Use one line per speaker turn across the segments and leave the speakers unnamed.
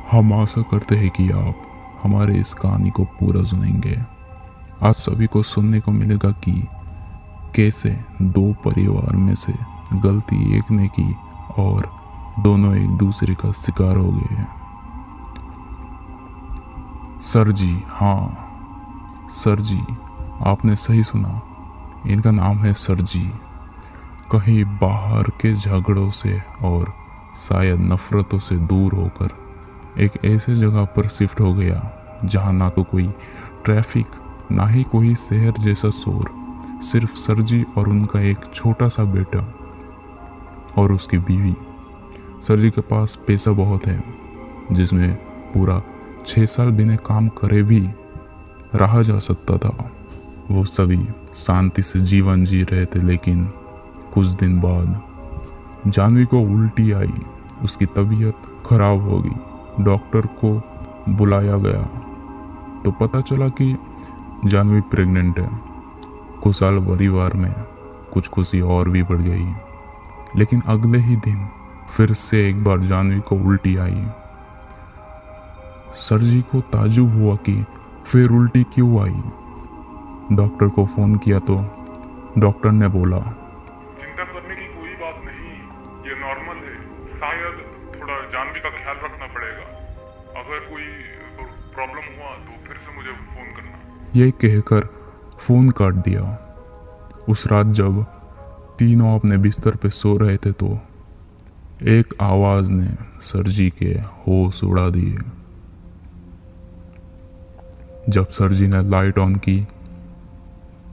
हम आशा करते हैं कि आप हमारे इस कहानी को पूरा सुनेंगे। आज सभी को सुनने को मिलेगा कि कैसे दो परिवार में से गलती एक ने की और दोनों एक दूसरे का शिकार हो गए हैं। सर जी, हाँ सर जी, आपने सही सुना। इनका नाम है सर जी। कहीं बाहर के झगड़ों से और शायद नफरतों से दूर होकर एक ऐसे जगह पर शिफ्ट हो गया जहाँ ना तो कोई ट्रैफिक, ना ही कोई शहर जैसा शोर, सिर्फ सर जी और उनका एक छोटा सा बेटा और उसकी बीवी। सर जी के पास पैसा बहुत है, जिसमें पूरा 6 साल बिना काम करे भी रहा जा सकता था। वो सभी शांति से जीवन जी रहे थे, लेकिन कुछ दिन बाद जानवी को उल्टी आई। उसकी तबीयत खराब हो गई। डॉक्टर को बुलाया गया तो पता चला कि जानवी प्रेग्नेंट है। खुशहाल परिवार में कुछ खुशी और भी बढ़ गई, लेकिन अगले ही दिन फिर से एक बार जानवी को उल्टी आई। सर जी को ताज्जुब हुआ कि फिर उल्टी क्यों आई। डॉक्टर को फ़ोन किया तो डॉक्टर ने बोला,
चिंता करने की कोई बात नहीं, ये नॉर्मल है। शायद थोड़ा जानवी का ख्याल रखना पड़ेगा। अगर कोई प्रॉब्लम हुआ तो फिर से मुझे फ़ोन करना।
ये कहकर फ़ोन काट दिया। उस रात जब तीनों अपने बिस्तर पे सो रहे थे तो एक आवाज़ ने सर जी के होश उड़ा दिए। जब सर जी ने लाइट ऑन की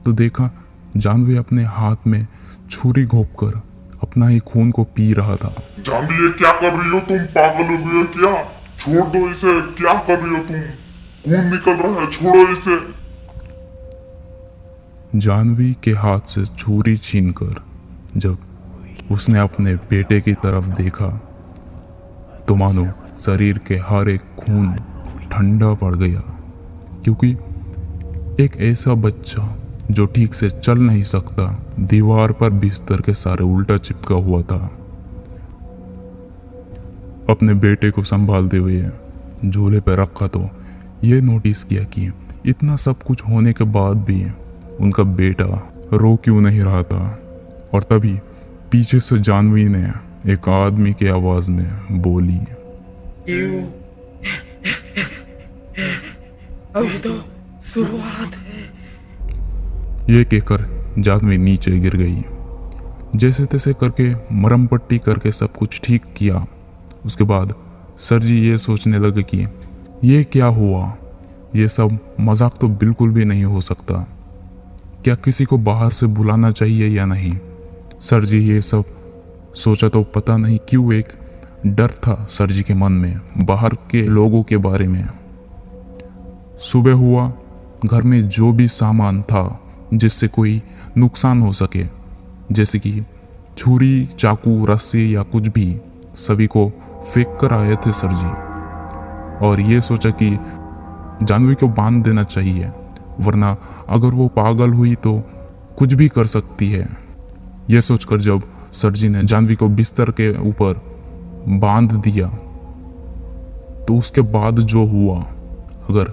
तो देखा जानवी अपने हाथ में छुरी घोंपकर अपना ही खून को पी रहा था।
जानवी, ये क्या कर रही हो तुम? पागल हो गई हो क्या? छोड़ दो इसे। क्या कर रही हो तुम? खून निकल रहा है, छोड़ो इसे।
जानवी के हाथ से छुरी छीनकर जब उसने अपने बेटे की तरफ देखा तो मानो शरीर के हर एक खून ठंडा पड़ गया, क्योंकि एक ऐसा बच्चा जो ठीक से चल नहीं सकता दीवार पर बिस्तर के सारे उल्टा चिपका हुआ था। अपने बेटे को संभालते हुए झूले पर रखा तो ये नोटिस किया कि इतना सब कुछ होने के बाद भी उनका बेटा रो क्यों नहीं रहा था। और तभी पीछे से जानवी ने एक आदमी की आवाज में बोली,
अभी तो शुरुआत है।
ये कहकर जानवी नीचे गिर गई। जैसे तैसे करके मरहम पट्टी करके सब कुछ ठीक किया। उसके बाद सर जी ये सोचने लगे कि ये क्या हुआ, ये सब मजाक तो बिल्कुल भी नहीं हो सकता। क्या किसी को बाहर से बुलाना चाहिए या नहीं। सर जी ये सब सोचा तो पता नहीं क्यों एक डर था सर जी के मन में बाहर के लोगों के बारे में। सुबह हुआ, घर में जो भी सामान था जिससे कोई नुकसान हो सके, जैसे कि छुरी, चाकू, रस्सी या कुछ भी, सभी को फेंक कर आए थे सर जी। और ये सोचा कि जानवी को बांध देना चाहिए, वरना अगर वो पागल हुई तो कुछ भी कर सकती है। यह सोचकर जब सर जी ने जानवी को बिस्तर के ऊपर बांध दिया तो उसके बाद जो हुआ, अगर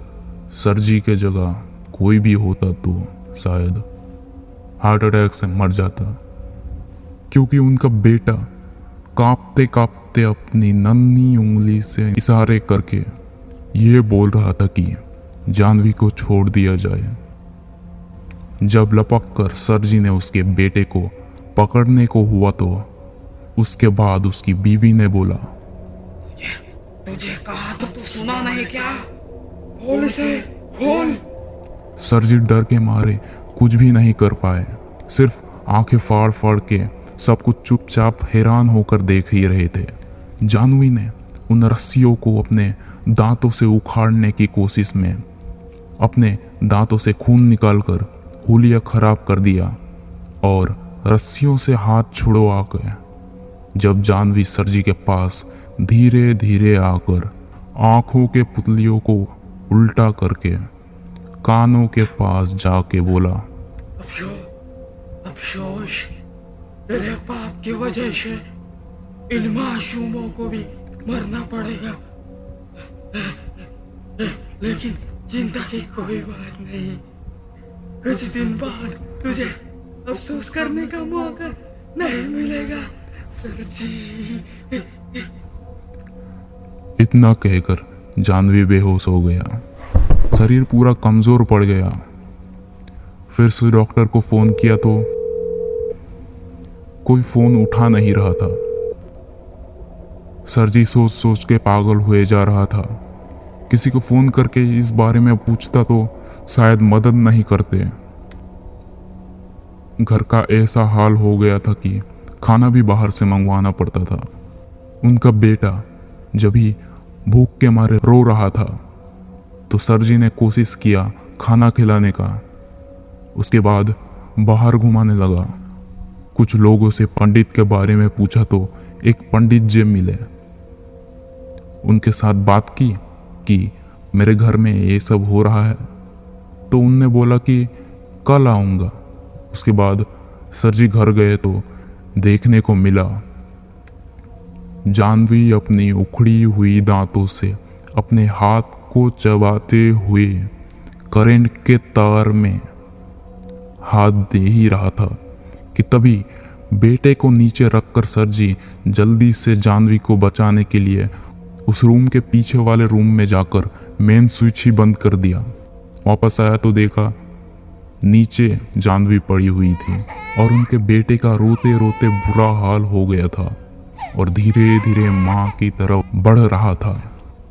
सर जी के जगह कोई भी होता तो शायद हार्ट अटैक से मर जाता, क्योंकि उनका बेटा कांपते कांपते अपनी नन्ही उंगली से इशारे करके ये बोल रहा था कि जानवी को छोड़ दिया जाए। जब लपक कर सर जी ने उसके बेटे को पकड़ने को हुआ तो उसके बाद उसकी बीवी ने बोला,
तुझे कहा तो तू सुना नहीं क्या? खोल इसे, खोल।
सर जी डर के मारे कुछ भी नहीं कर पाए, सिर्फ आंखें फाड़ फाड़ के सब कुछ चुपचाप हैरान होकर देख ही रहे थे। जानवी ने उन रस्सियों को अपने दांतों से उखाड़ने की कोशिश में अपने दांतों से खून निकालकर हुलिया खराब कर दिया और रस्सियों से हाथ छुड़वा कर जब जानवी सर जी के पास धीरे धीरे आकर आंखों के पुतलियों को उल्टा करके कानों के पास जाके बोला,
अफसोस, तेरे पाप की वजह से इन मासूमों को भी मरना पड़ेगा। लेकिन चिंता की कोई बात नहीं, कुछ दिन बाद तुझे अफसोस करने का मौका नहीं मिलेगा सर जी।
इतना कहकर जानवी बेहोश हो गया, शरीर पूरा कमजोर पड़ गया। फिर से डॉक्टर को फोन किया तो कोई फोन उठा नहीं रहा था। सरजी सोच सोच के पागल हुए जा रहा था। किसी को फोन करके इस बारे में पूछता तो शायद मदद नहीं करते। घर का ऐसा हाल हो गया था कि खाना भी बाहर से मंगवाना पड़ता था। उनका बेटा जब ही भूख के मारे रो रहा था तो सरजी ने कोशिश किया खाना खिलाने का। उसके बाद बाहर घुमाने लगा। कुछ लोगों से पंडित के बारे में पूछा तो एक पंडित जी मिले। उनके साथ बात की कि मेरे घर में ये सब हो रहा है, तो उनने बोला कि कल आऊँगा। उसके बाद सरजी घर गए तो देखने को मिला जानवी अपनी उखड़ी हुई दांतों से अपने हाथ को चबाते हुए करंट के तार में हाथ दे ही रहा था कि तभी बेटे को नीचे रखकर सरजी जल्दी से जानवी को बचाने के लिए उस रूम के पीछे वाले रूम में जाकर मेन स्विच ही बंद कर दिया। वापस आया तो देखा नीचे जानवी पड़ी हुई थी और उनके बेटे का रोते रोते बुरा हाल हो गया था और धीरे धीरे माँ की तरफ बढ़ रहा था।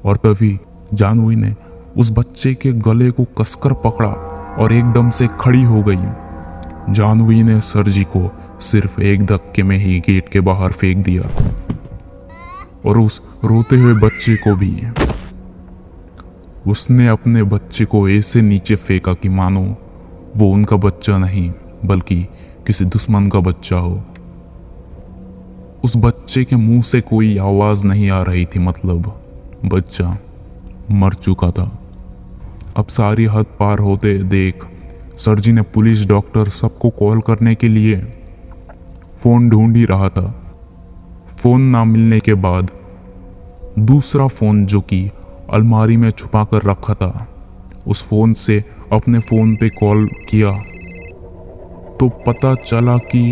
और तभी जानवी ने उस बच्चे के गले को कसकर पकड़ा और एकदम से खड़ी हो गई। जानवी ने सरजी को सिर्फ एक धक्के में ही गेट के बाहर फेंक दिया और उस रोते हुए बच्चे को भी। उसने अपने बच्चे को ऐसे नीचे फेंका कि मानो वो उनका बच्चा नहीं बल्कि किसी दुश्मन का बच्चा हो। उस बच्चे के मुंह से कोई आवाज नहीं आ रही थी, मतलब बच्चा मर चुका था। अब सारी हद पार होते देख सरजी ने पुलिस डॉक्टर सबको कॉल करने के लिए फोन ढूंढ ही रहा था। फोन ना मिलने के बाद दूसरा फोन जो कि अलमारी में छुपा कर रखा था, उस फोन से अपने फोन पे कॉल किया तो पता चला कि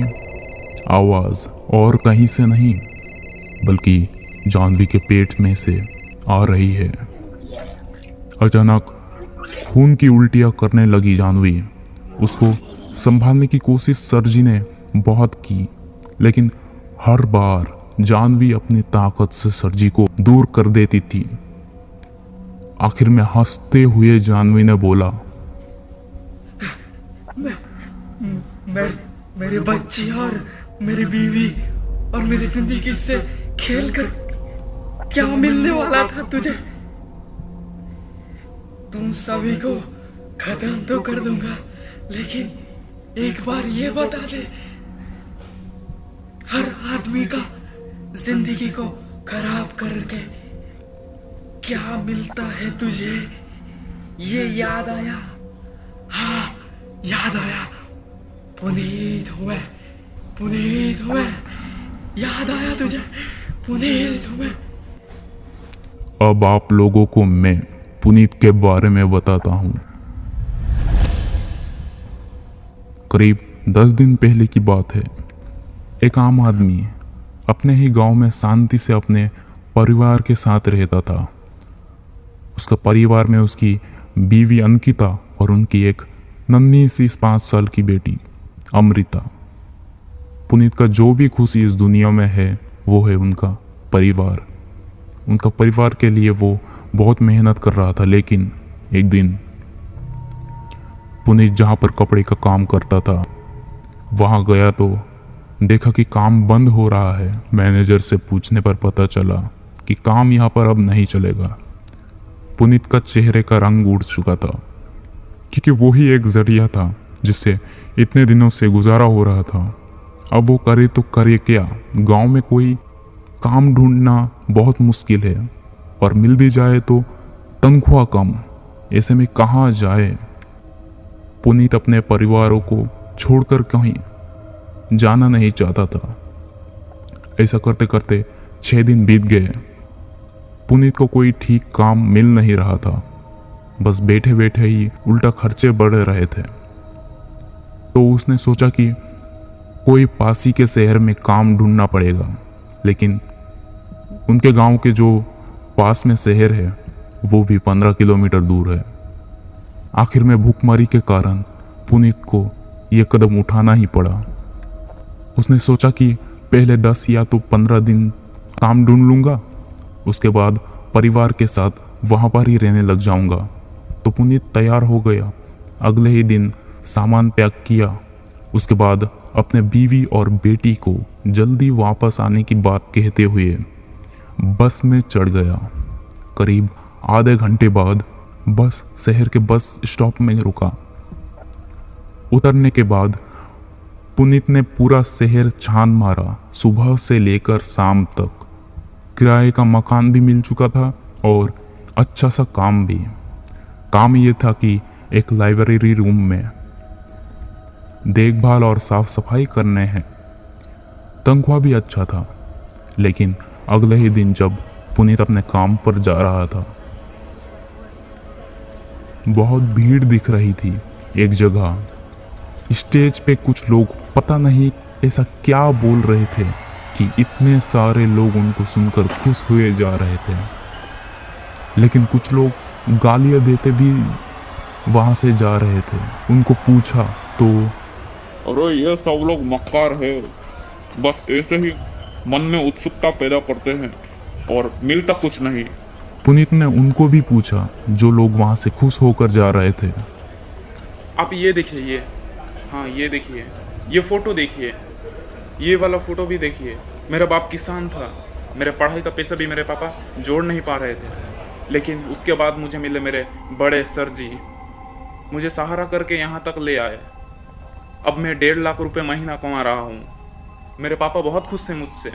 आवाज और कहीं से नहीं बल्कि जानवी के पेट में से आ रही है। अचानक खून की उल्टियां करने लगी जानवी। उसको संभालने की कोशिश सरजी ने बहुत की, लेकिन हर बार जानवी अपनी ताकत से सरजी को दूर कर देती थी। आखिर में हंसते हुए जानवी ने बोला,
मेरे बच्ची और मेरी बीवी और मेरी जिंदगी से खेल कर क्या मिलने वाला था तुझे? तुम सभी को खत्म तो कर दूंगा, लेकिन एक बार ये बता दे, हर आदमी का जिंदगी को खराब करके क्या मिलता है तुझे? ये याद आया? हाँ, याद आया। पुनीत हुए। याद आया तुझे? पुनीत हुए।
अब आप लोगों को मैं पुनीत के बारे में बताता हूं। करीब 10 दिन पहले की बात है। एक आम आदमी अपने ही गांव में शांति से अपने परिवार के साथ रहता था। उसका परिवार में उसकी बीवी अंकिता और उनकी एक नन्ही सी 5 साल की बेटी अमृता। पुनीत का जो भी खुशी इस दुनिया में है वो है उनका परिवार। उनका परिवार के लिए वो बहुत मेहनत कर रहा था, लेकिन एक दिन पुनीत जहाँ पर कपड़े का काम करता था वहाँ गया तो देखा कि काम बंद हो रहा है। मैनेजर से पूछने पर पता चला कि काम यहाँ पर अब नहीं चलेगा। पुनीत का चेहरे का रंग उड़ चुका था, क्योंकि वो ही एक जरिया था जिससे इतने दिनों से गुजारा हो रहा था। अब वो करे तो करे क्या? गांव में कोई काम ढूंढना बहुत मुश्किल है और मिल भी जाए तो तनख्वाह कम। ऐसे में कहाँ जाए? पुनीत अपने परिवारों को छोड़कर कहीं जाना नहीं चाहता था। ऐसा करते करते 6 दिन बीत गए। पुनीत को कोई ठीक काम मिल नहीं रहा था, बस बैठे बैठे ही उल्टा खर्चे बढ़ रहे थे। तो उसने सोचा कि कोई पास ही के शहर में काम ढूंढना पड़ेगा, लेकिन उनके गांव के जो पास में शहर है वो भी 15 किलोमीटर दूर है। आखिर में भूखमरी के कारण पुनीत को यह कदम उठाना ही पड़ा। उसने सोचा कि पहले 10 या तो 15 दिन काम ढूंढ लूंगा, उसके बाद परिवार के साथ वहाँ पर ही रहने लग जाऊंगा। तो पुनीत तैयार हो गया। अगले ही दिन सामान पैक किया। उसके बाद अपने बीवी और बेटी को जल्दी वापस आने की बात कहते हुए बस में चढ़ गया। करीब आधे घंटे बाद बस शहर के बस स्टॉप में रुका। उतरने के बाद पुनीत ने पूरा शहर छान मारा। सुबह से लेकर शाम तक किराए का मकान भी मिल चुका था और अच्छा सा काम भी। काम ये था कि एक लाइब्रेरी रूम में देखभाल और साफ सफाई करने हैं। तनख्वाह भी अच्छा था। लेकिन अगले ही दिन जब पुनीत अपने काम पर जा रहा था, बहुत भीड़ दिख रही थी। एक जगह स्टेज पे कुछ लोग पता नहीं ऐसा क्या बोल रहे थे कि इतने सारे लोग उनको सुनकर खुश हुए जा रहे थे। लेकिन कुछ लोग गालियां देते भी वहां से जा रहे थे। उनको पूछा तो
अरे ये सब लोग मक्कार है, बस ऐसे ही मन में उत्सुकता पैदा करते हैं और मिलता कुछ नहीं।
पुनीत ने उनको भी पूछा जो लोग वहां से खुश होकर जा रहे थे।
आप ये देखिए, ये हाँ ये देखिए, ये फ़ोटो देखिए, ये वाला फ़ोटो भी देखिए। मेरा बाप किसान था, मेरे पढ़ाई का पैसा भी मेरे पापा जोड़ नहीं पा रहे थे, लेकिन उसके बाद मुझे मिले मेरे बड़े सर जी, मुझे सहारा करके यहाँ तक ले आए। अब मैं 1.5 लाख रुपए महीना कमा रहा हूँ। मेरे पापा बहुत खुश हैं मुझसे।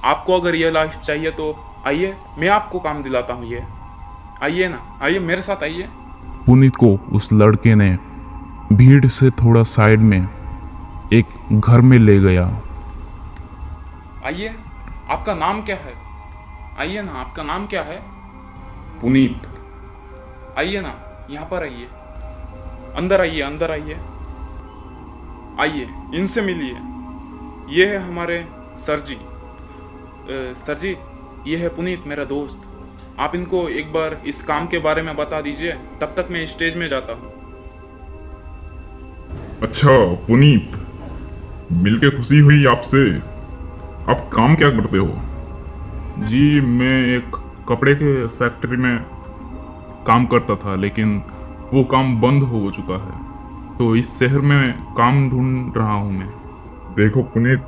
आपको अगर ये लाइफ चाहिए तो आइए, मैं आपको काम दिलाता हूँ। ये आइए ना, आइए मेरे साथ आइए।
पुनीत को उस लड़के ने भीड़ से थोड़ा साइड में एक घर में ले गया।
आइए, आपका नाम क्या है? आइए ना, आपका नाम क्या है?
पुनीत।
आइए ना, यहाँ पर आइए, अंदर आइए, अंदर आइए, आइए इनसे मिलिए। ये है हमारे सर जी। सर जी, ये है पुनीत, मेरा दोस्त। आप इनको एक बार इस काम के बारे में बता दीजिए, तब तक मैं स्टेज में जाता हूँ।
अच्छा पुनीत, मिलके खुशी हुई आपसे। आप काम क्या करते हो?
जी, मैं एक कपड़े के फैक्ट्री में काम करता था, लेकिन वो काम बंद हो चुका है, तो इस शहर में काम ढूंढ रहा हूँ मैं।
देखो पुनीत,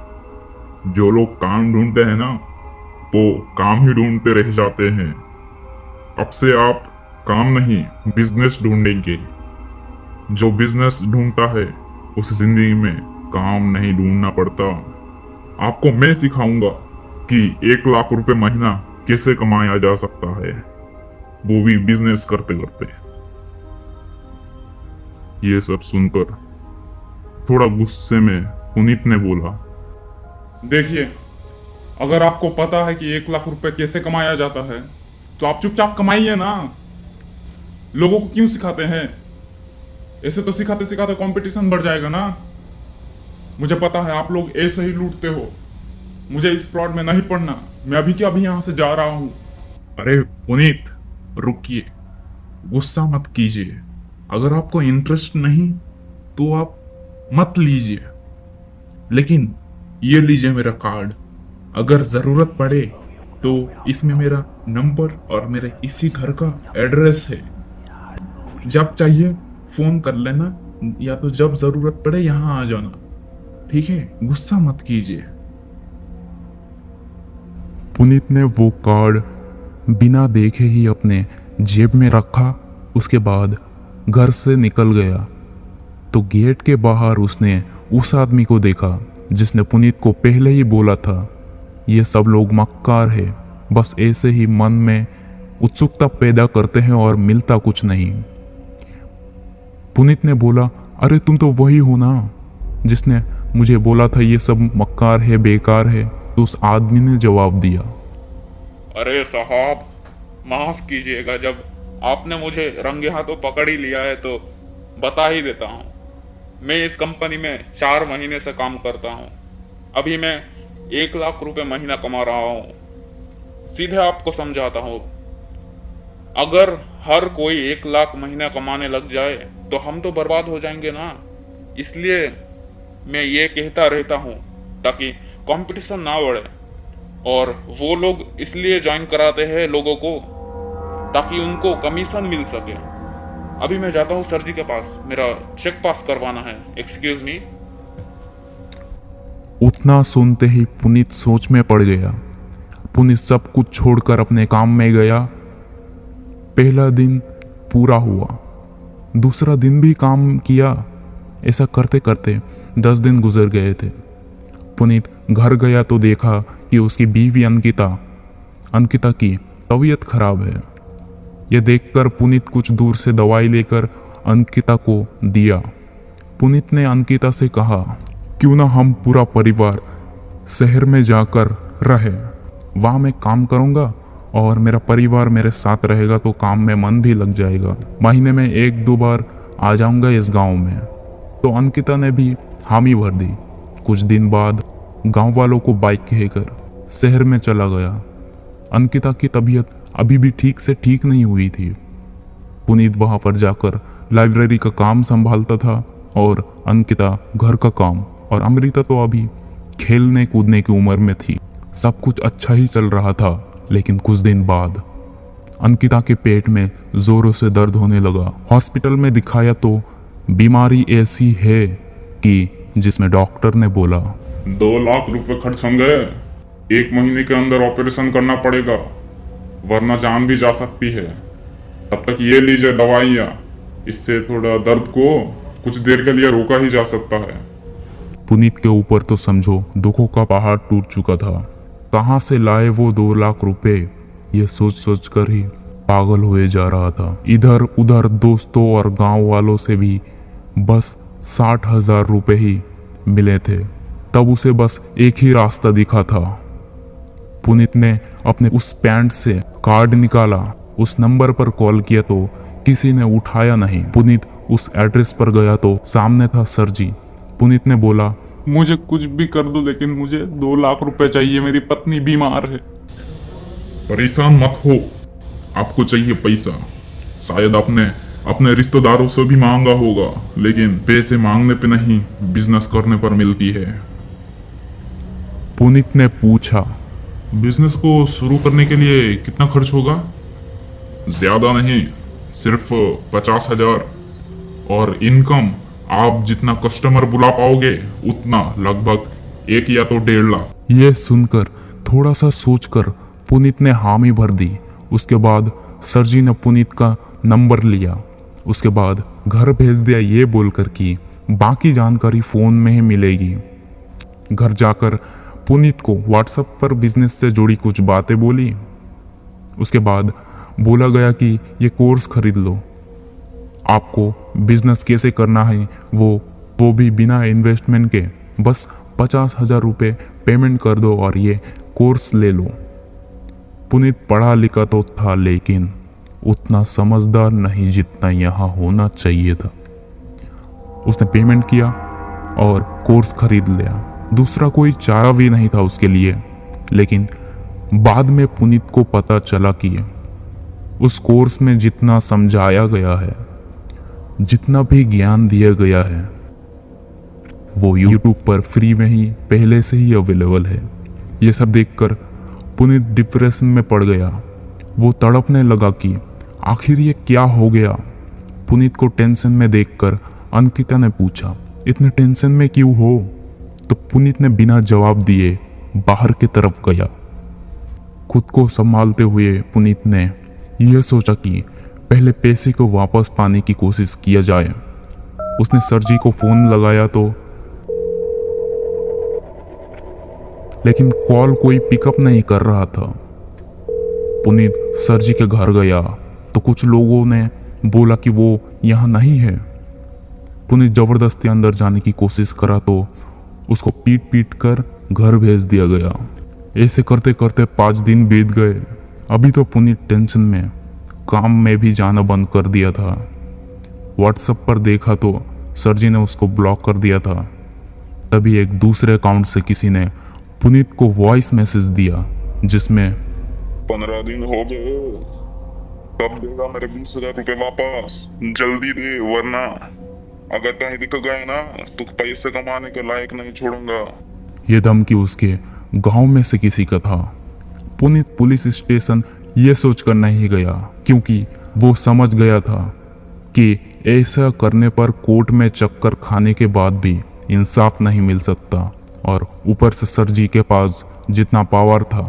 जो लोग काम ढूंढते हैं ना, वो काम ही ढूंढते रह जाते हैं। अब से आप काम नहीं, बिजनेस ढूंढेंगे। जो बिजनेस ढूंढता है उसे जिंदगी में काम नहीं ढूंढना पड़ता। आपको मैं सिखाऊंगा कि 1 लाख रुपए महीना कैसे कमाया जा सकता है, वो भी बिजनेस करते करते। ये सब सुनकर थोड़ा गुस्से में पुनीत ने बोला,
देखिए, अगर आपको पता है कि 1 लाख रुपए कैसे कमाया जाता है तो आप चुपचाप कमाइए ना। लोगों को क्यों सिखाते हैं? ऐसे तो सिखाते सिखाते कंपटीशन बढ़ जाएगा ना। मुझे पता है आप लोग ऐसे ही लूटते हो। मुझे इस फ्रॉड में नहीं पड़ना। मैं अभी के अभी यहाँ से जा रहा हूँ।
अरे पुनीत, रुकिए, गुस्सा मत कीजिए। अगर आपको इंटरेस्ट नहीं तो आप मत लीजिए, लेकिन ये लीजिए मेरा कार्ड। अगर ज़रूरत पड़े तो इसमें मेरा नंबर और मेरे इसी घर का एड्रेस है। जब चाहिए फ़ोन कर लेना, या तो जब ज़रूरत पड़े यहाँ आ जाना, ठीक है? गुस्सा मत कीजिए। पुनीत ने वो कार्ड बिना देखे ही अपने जेब में रखा। उसके बाद घर से निकल गया तो गेट के बाहर उसने उस आदमी को देखा जिसने पुनीत को पहले ही बोला था, ये सब लोग मक्कार है, बस ऐसे ही मन में उत्सुकता पैदा करते हैं और मिलता कुछ नहीं। पुनीत ने बोला, अरे तुम तो वही हो ना जिसने मुझे बोला था ये सब मक्कार है, बेकार है। तो उस आदमी ने जवाब दिया,
अरे साहब,
माफ कीजिएगा, जब आपने मुझे रंगे हाथों पकड़ ही लिया है तो बता ही देता हूँ। मैं इस कंपनी में 4 महीने से काम करता हूँ। अभी मैं 1 लाख रुपए महीना कमा रहा हूँ। सीधे आपको समझाता हूँ, अगर हर कोई 1 लाख महीना कमाने लग जाए तो हम तो बर्बाद हो जाएंगे ना। इसलिए मैं ये कहता रहता हूँ ताकि कंपटीशन ना बढ़े, और वो लोग इसलिए ज्वाइन कराते हैं लोगों को ताकि उनको कमीशन मिल सके। अभी मैं जाता हूँ सर जी के पास, मेरा चेक पास करवाना है। Excuse me.
उतना सुनते ही पुनीत सोच में पड़ गया। पुनीत सब कुछ छोड़कर अपने काम में गया। पहला दिन पूरा हुआ, दूसरा दिन भी काम किया। ऐसा करते करते 10 दिन गुजर गए थे। पुनीत घर गया तो देखा कि उसकी बीवी अंकिता की तबीयत खराब है। यह देखकर पुनीत कुछ दूर से दवाई लेकर अंकिता को दिया। पुनीत ने अंकिता से कहा, क्यों ना हम पूरा परिवार शहर में जाकर रहे, वहाँ मैं काम करूँगा और मेरा परिवार मेरे साथ रहेगा तो काम में मन भी लग जाएगा। महीने में 1-2 बार आ जाऊँगा इस गांव में। तो अंकिता ने भी हामी भर दी। कुछ दिन बाद गांव वालों को बाइक कहकर शहर में चला गया। अंकिता की तबीयत अभी भी ठीक से ठीक नहीं हुई थी। पुनीत वहां पर जाकर लाइब्रेरी का काम संभालता था और अंकिता घर का काम, और अमृता तो अभी खेलने कूदने की उम्र में थी। सब कुछ अच्छा ही चल रहा था, लेकिन कुछ दिन बाद अंकिता के पेट में जोरों से दर्द होने लगा। हॉस्पिटल में दिखाया तो बीमारी ऐसी है कि जिसमें डॉक्टर ने बोला
2 लाख रुपए खर्च होंगे, 1 महीने के अंदर ऑपरेशन करना पड़ेगा, वरना जान भी जा सकती है। तब तक ये लीजिए दवाइयाँ, इससे थोड़ा दर्द को कुछ देर के लिए रोका ही जा सकता है।
पुनीत के ऊपर तो समझो दुखों का पहाड़ टूट चुका था। कहाँ से लाए वो 2 लाख रुपए, ये सोच सोच कर ही पागल हुए जा रहा था। इधर उधर दोस्तों और गांव वालों से भी बस 60,000 रुपए ही मिले थे। तब उसे बस एक ही रास्ता दिखा था। पुनीत ने अपने उस पैंट से कार्ड निकाला, उस नंबर पर कॉल किया तो किसी ने उठाया नहीं। पुनीत उस एड्रेस पर गया तो सामने था सर जी। पुनीत ने बोला,
मुझे कुछ भी कर दो, लेकिन मुझे 2 लाख रुपए चाहिए, मेरी पत्नी बीमार है।
परेशान मत हो, आपको चाहिए पैसा। शायद आपने अपने रिश्तेदारों से भी मांगा होगा, लेकिन पैसे मांगने पे नहीं, बिजनेस करने पर मिलती है।
पुनीत ने पूछा,
बिजनेस को शुरू करने के लिए कितना खर्च होगा? ज्यादा नहीं, सिर्फ 50,000, और इनकम आप जितना कस्टमर बुला पाओगे उतना, लगभग 1 या तो 1.5 लाख।
यह सुनकर थोड़ा सा सोचकर पुनीत ने हामी भर दी। उसके बाद सर जी ने पुनीत का नंबर लिया। उसके बाद घर भेज दिया ये बोलकर कि बाकी जानकारी फ़ोन में ही मिलेगी। घर जाकर पुनीत को व्हाट्सएप पर बिजनेस से जुड़ी कुछ बातें बोली। उसके बाद बोला गया कि ये कोर्स खरीद लो, आपको बिजनेस कैसे करना है वो भी बिना इन्वेस्टमेंट के, बस 50,000 रुपये पेमेंट कर दो और ये कोर्स ले लो। पुनीत पढ़ा लिखा तो था, लेकिन उतना समझदार नहीं जितना यहाँ होना चाहिए था। उसने पेमेंट किया और कोर्स खरीद लिया। दूसरा कोई चारा भी नहीं था उसके लिए। लेकिन बाद में पुनीत को पता चला कि उस कोर्स में जितना समझाया गया है, जितना भी ज्ञान दिया गया है, वो YouTube पर फ्री में ही पहले से ही अवेलेबल है। ये सब देखकर पुनीत डिप्रेशन में पड़ गया। वो तड़पने लगा कि आखिर ये क्या हो गया। पुनीत को टेंशन में देखकर अंकिता ने पूछा, इतने टेंशन में क्यों हो? तो पुनीत ने बिना जवाब दिए बाहर की तरफ गया। खुद को संभालते हुए पुनीत ने यह सोचा कि पहले पैसे को वापस पाने की कोशिश किया जाए। उसने सर जी को फोन लगाया तो लेकिन कॉल कोई पिकअप नहीं कर रहा था। पुनीत सर जी के घर गया तो कुछ लोगों ने बोला कि वो यहाँ नहीं है। पुनीत जबरदस्ती अंदर जाने की कोशिश करा तो उसको पीट कर घर भेज दिया गया। ऐसे करते करते 5 दिन बीत गए अभी तो पुनीत टेंशन में काम में भी जाना बंद कर दिया था। व्हाट्सएप पर देखा तो सर जी ने उसको ब्लॉक कर दिया था। तभी एक दूसरे अकाउंट से किसी ने पुनीत को वॉइस मैसेज दिया जिसमें
15 दिन हो गए, कब देगा मेरे 20,000 रुपए वापस? जल्दी दे, वरना अगर कहीं दिख गए ना तो पैसे कमाने के लायक नहीं छोड़ूंगा।
यह धमकी उसके गांव में से किसी का था। पुनीत पुलिस स्टेशन ये सोचकर नहीं गया क्योंकि वो समझ गया था कि ऐसा करने पर कोर्ट में चक्कर खाने के बाद भी इंसाफ नहीं मिल सकता, और ऊपर से सर जी के पास जितना पावर था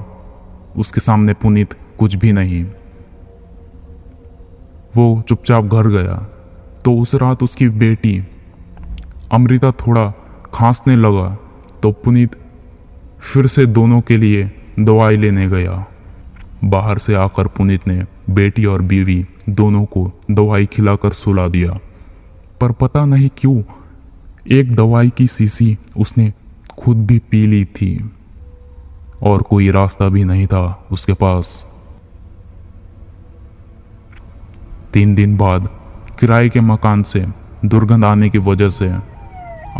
उसके सामने पुनीत कुछ भी नहीं। वो चुपचाप घर गया तो उस रात उसकी बेटी अमृता थोड़ा खांसने लगा तो पुनीत फिर से दोनों के लिए दवाई लेने गया। बाहर से आकर पुनीत ने बेटी और बीवी दोनों को दवाई खिलाकर सुला दिया, पर पता नहीं क्यों एक दवाई की शीशी उसने खुद भी पी ली थी और कोई रास्ता भी नहीं था उसके पास। 3 दिन बाद किराए के मकान से दुर्गंध आने की वजह से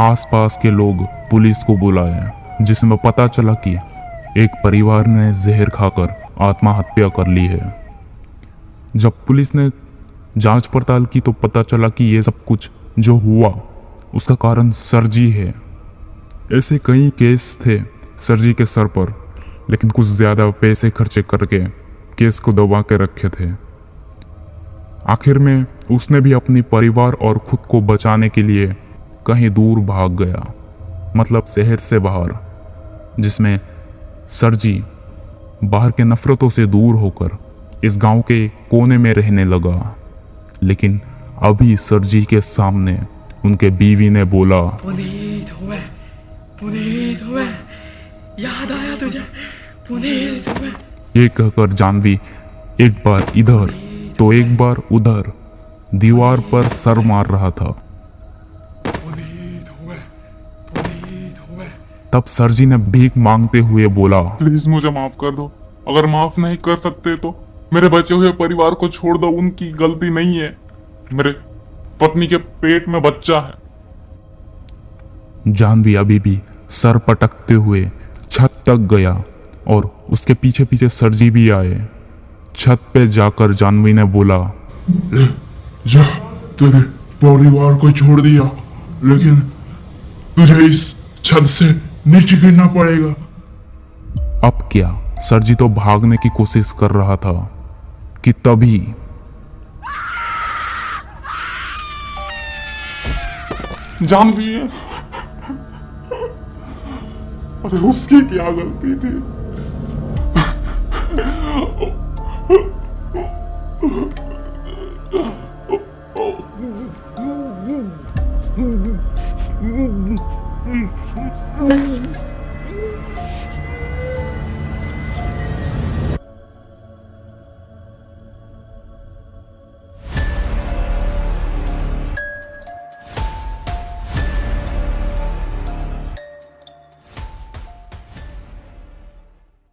आसपास के लोग पुलिस को बुलाए, जिसमें पता चला कि एक परिवार ने जहर खाकर आत्महत्या कर ली है। जब पुलिस ने जांच पड़ताल की तो पता चला कि ये सब कुछ जो हुआ उसका कारण सर जी है। ऐसे कई केस थे सर जी के सर पर, लेकिन कुछ ज़्यादा पैसे खर्चे करके केस को दबा के रखे थे। आखिर में उसने भी अपनी परिवार और खुद को बचाने के लिए कहीं दूर भाग गया, मतलब शहर से बाहर, जिसमें सर जी बाहर के नफरतों से दूर होकर इस गांव के कोने में रहने लगा। लेकिन अभी सर जी के सामने उनके बीवी ने बोला,
पुनीत हुए, याद आया तुझे? पुनीत हुए।
ये कहकर जानवी एक बार इधर तो एक बार उधर दीवार पर सर मार रहा था। तब सर जी ने भीख मांगते हुए बोला,
प्लीज मुझे माफ कर दो। अगर माफ नहीं कर सकते तो मेरे बचे हुए परिवार को छोड़ दो, उनकी गलती नहीं है। मेरे पत्नी के पेट में बच्चा है।
जानवी अभी भी सर पटकते हुए छत तक गया और उसके पीछे पीछे सर जी भी आए। छत पे जाकर जानवी ने बोला,
जा, तेरे परिवार को छोड़ दिया, लेकिन तुझे इस छत से नीचे गिरना पड़ेगा।
अब क्या? सर जी तो भागने की कोशिश कर रहा था कि तभी
जानवी है। अरे उसकी क्या गलती थी?